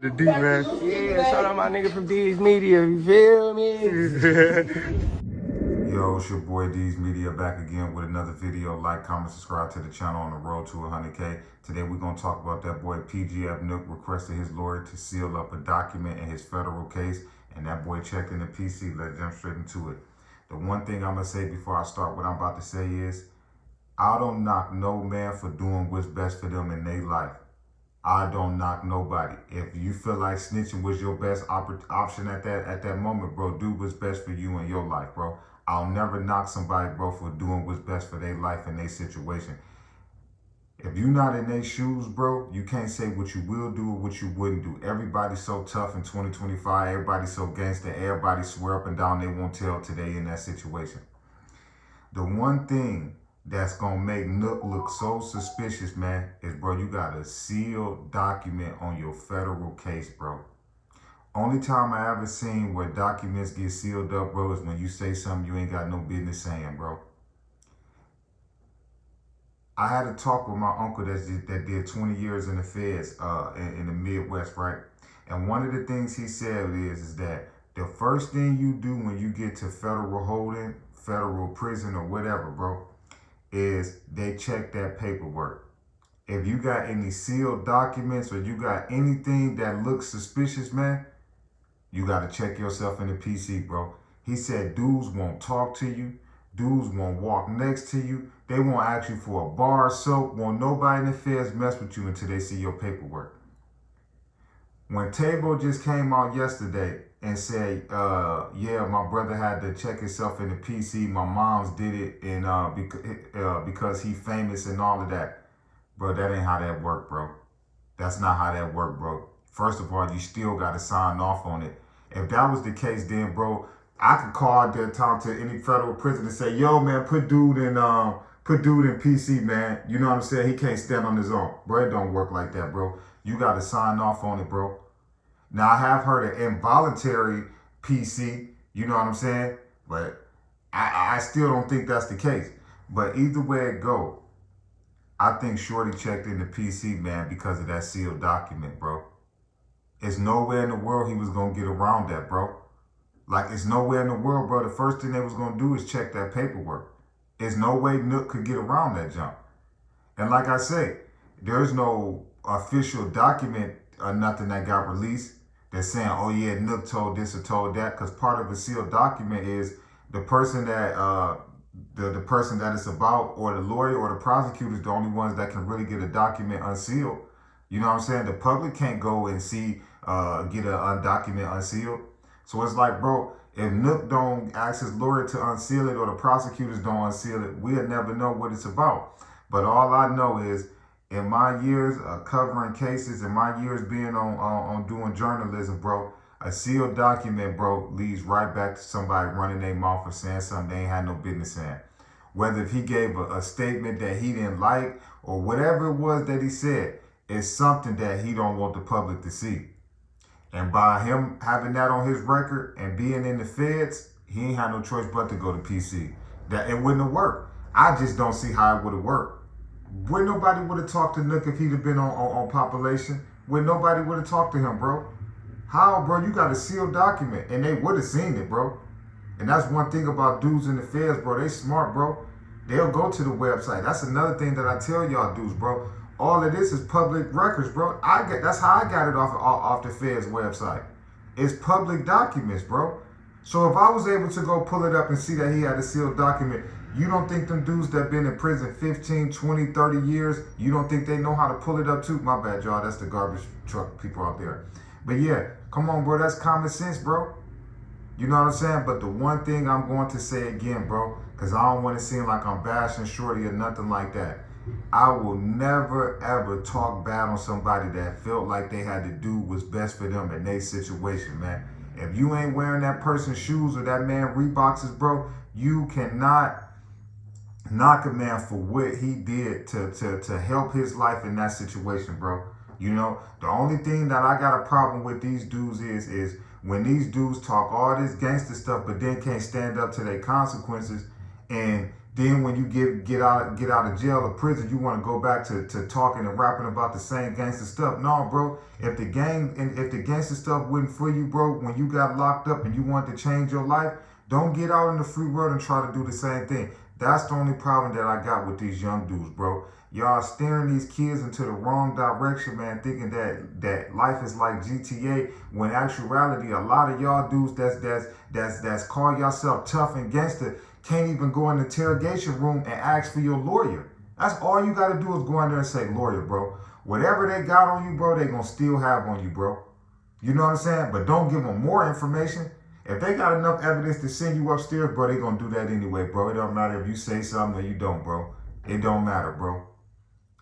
The D, man. Yeah, shout out my nigga from D's Media, you feel me? Yo, it's your boy D's Media back again with another video. Like, comment, subscribe to the channel on the road to 100K. Today we're going to talk about that boy PGF Nuke requested his lawyer to seal up a document in his federal case, and that boy checked in the PC. Let's jump straight into it. The one thing I'm going to say before I start what I'm about to say is, I don't knock no man for doing what's best for them in their life. I don't knock nobody. If you feel like snitching was your best option at that moment, bro, do what's best for you in your life, bro. I'll never knock somebody, bro, for doing what's best for their life and their situation. If you're not in their shoes, bro, you can't say what you will do or what you wouldn't do. Everybody's so tough in 2025. Everybody's so gangster. Everybody swear up and down they won't tell today in that situation. The one thing that's gonna make Nook look so suspicious, man, is, bro, you got a sealed document on your federal case, bro. Only time I ever seen where documents get sealed up, bro, is when you say something you ain't got no business saying, bro. I had a talk with my uncle that did 20 years in the feds in the Midwest, right? And one of the things he said is that the first thing you do when you get to federal holding, federal prison or whatever, bro, is they check that paperwork. If you got any sealed documents or you got anything that looks suspicious, man, you got to check yourself in the PC, bro. He said dudes won't talk to you. Dudes won't walk next to you. They won't ask you for a bar of soap. Won't nobody in the feds mess with you until they see your paperwork. When Tabo just came out yesterday and said, yeah, my brother had to check himself in the PC. My mom's did it and because he famous and all of that. Bro, that ain't how that work, bro. That's not how that work, bro. First of all, you still got to sign off on it. If that was the case, then, bro, I could call that time to any federal prison and say, yo, man, put dude in PC, man. You know what I'm saying? He can't stand on his own. Bro, it don't work like that, bro. You got to sign off on it, bro. Now, I have heard of involuntary PC, you know what I'm saying? But I still don't think that's the case. But either way it go, I think Shorty checked in the PC, man, because of that sealed document, bro. It's nowhere in the world he was going to get around that, bro. Like, it's nowhere in the world, bro. The first thing they was going to do is check that paperwork. There's no way Nook could get around that jump. And like I say, there's no official document or nothing that got released that's saying, oh yeah, Nook told this or told that, because part of a sealed document is the person that the person that it's about, or the lawyer or the prosecutor, is the only ones that can really get a document unsealed. You know what I'm saying? The public can't go and see get a document unsealed. So it's like, bro, if Nook don't ask his lawyer to unseal it or the prosecutors don't unseal it, we'll never know what it's about. But all I know is, in my years of covering cases, in my years being on doing journalism, bro, a sealed document, bro, leads right back to somebody running their mouth or saying something they ain't had no business saying. Whether if he gave a statement that he didn't like or whatever it was that he said, it's something that he don't want the public to see. And by him having that on his record and being in the feds, he ain't had no choice but to go to PC. That it wouldn't have worked. I just don't see how it would have worked. Would nobody would have talked to Nook if he'd have been on population? Would nobody would have talked to him, bro? How, bro? You got a sealed document, and they would have seen it, bro. And that's one thing about dudes in the feds, bro. They smart, bro. They'll go to the website. That's another thing that I tell y'all dudes, bro. All of this is public records, bro. That's how I got it off the Fed's website. It's public documents, bro. So if I was able to go pull it up and see that he had a sealed document, you don't think them dudes that been in prison 15, 20, 30 years, you don't think they know how to pull it up too? My bad, y'all. That's the garbage truck people out there. But yeah, come on, bro. That's common sense, bro. You know what I'm saying? But the one thing I'm going to say again, bro, because I don't want to seem like I'm bashing Shorty or nothing like that. I will never, ever talk bad on somebody that felt like they had to do what's best for them in their situation, man. If you ain't wearing that person's shoes or that man Reeboks, bro, you cannot knock a man for what he did to help his life in that situation, bro. You know, the only thing that I got a problem with these dudes is when these dudes talk all this gangster stuff, but then can't stand up to their consequences, and Then when you get out of jail or prison, you want to go back to talking and rapping about the same gangster stuff. No, bro. If the gangster stuff wasn't for you, bro, when you got locked up and you wanted to change your life, don't get out in the free world and try to do the same thing. That's the only problem that I got with these young dudes, bro. Y'all steering these kids into the wrong direction, man, thinking that life is like GTA, when actuality, a lot of y'all dudes that's call yourself tough and gangster can't even go in the interrogation room and ask for your lawyer. That's all you gotta do is go in there and say lawyer, bro. Whatever they got on you, bro, they gonna still have on you, bro. You know what I'm saying? But don't give them more information. If they got enough evidence to send you upstairs, bro, they gonna do that anyway, bro. It don't matter if you say something or you don't, bro. It don't matter, bro.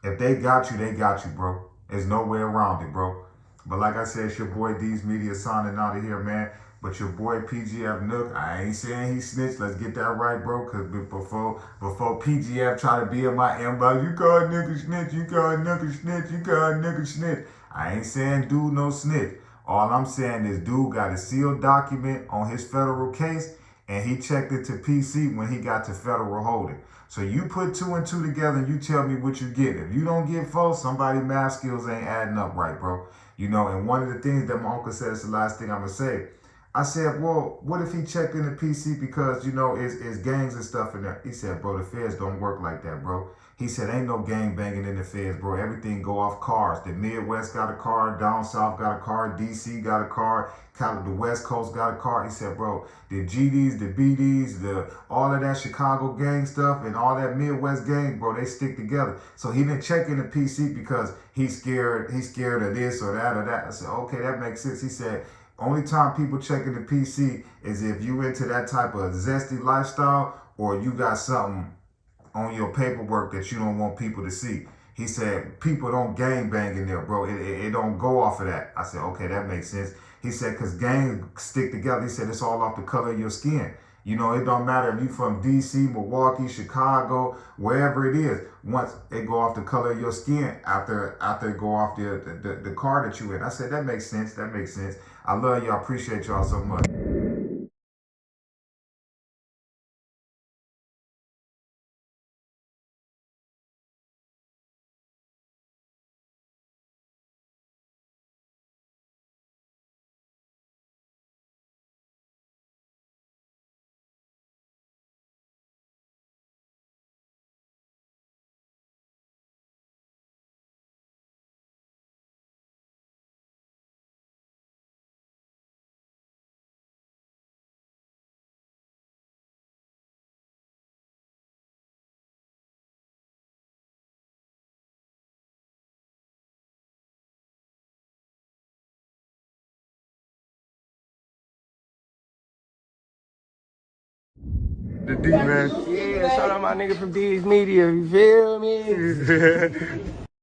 If they got you, bro. There's no way around it, bro. But like I said, it's your boy D's Media signing out of here, man. But your boy PGF Nuke, I ain't saying he snitched. Let's get that right, bro. Because before PGF try to be in my inbox, you call a nigga snitch, you call a nigga snitch, you call a nigga snitch. I ain't saying dude no snitch. All I'm saying is dude got a sealed document on his federal case, and he checked it to PC when he got to federal holding. So you put 2 and 2 together and you tell me what you get. If you don't get 4, somebody math skills ain't adding up right, bro. You know, and one of the things that my uncle said is the last thing I'm going to say. I said, well, what if he checked in the PC because, you know, it's gangs and stuff in there? He said, bro, the feds don't work like that, bro. He said, ain't no gang banging in the feds, bro. Everything go off cars. The Midwest got a car, down south got a car, DC got a car, the West Coast got a car. He said, bro, the GDs, the BDs, all of that Chicago gang stuff and all that Midwest gang, bro, they stick together. So he didn't check in the PC because he's scared of this or that or that. I said, okay, that makes sense. He said, only time people check in the PC is if you into that type of zesty lifestyle or you got something on your paperwork that you don't want people to see. He said, people don't gang bang in there, bro. It don't go off of that. I said, okay, that makes sense. He said, because gangs stick together. He said, it's all off the color of your skin. You know, it don't matter if you from DC, Milwaukee, Chicago, wherever it is. Once it go off the color of your skin, after it go off the car that you in. I said, that makes sense. That makes sense. I love y'all. Appreciate y'all so much. The D, man. Yeah, shout out my nigga from D's Media, you feel me?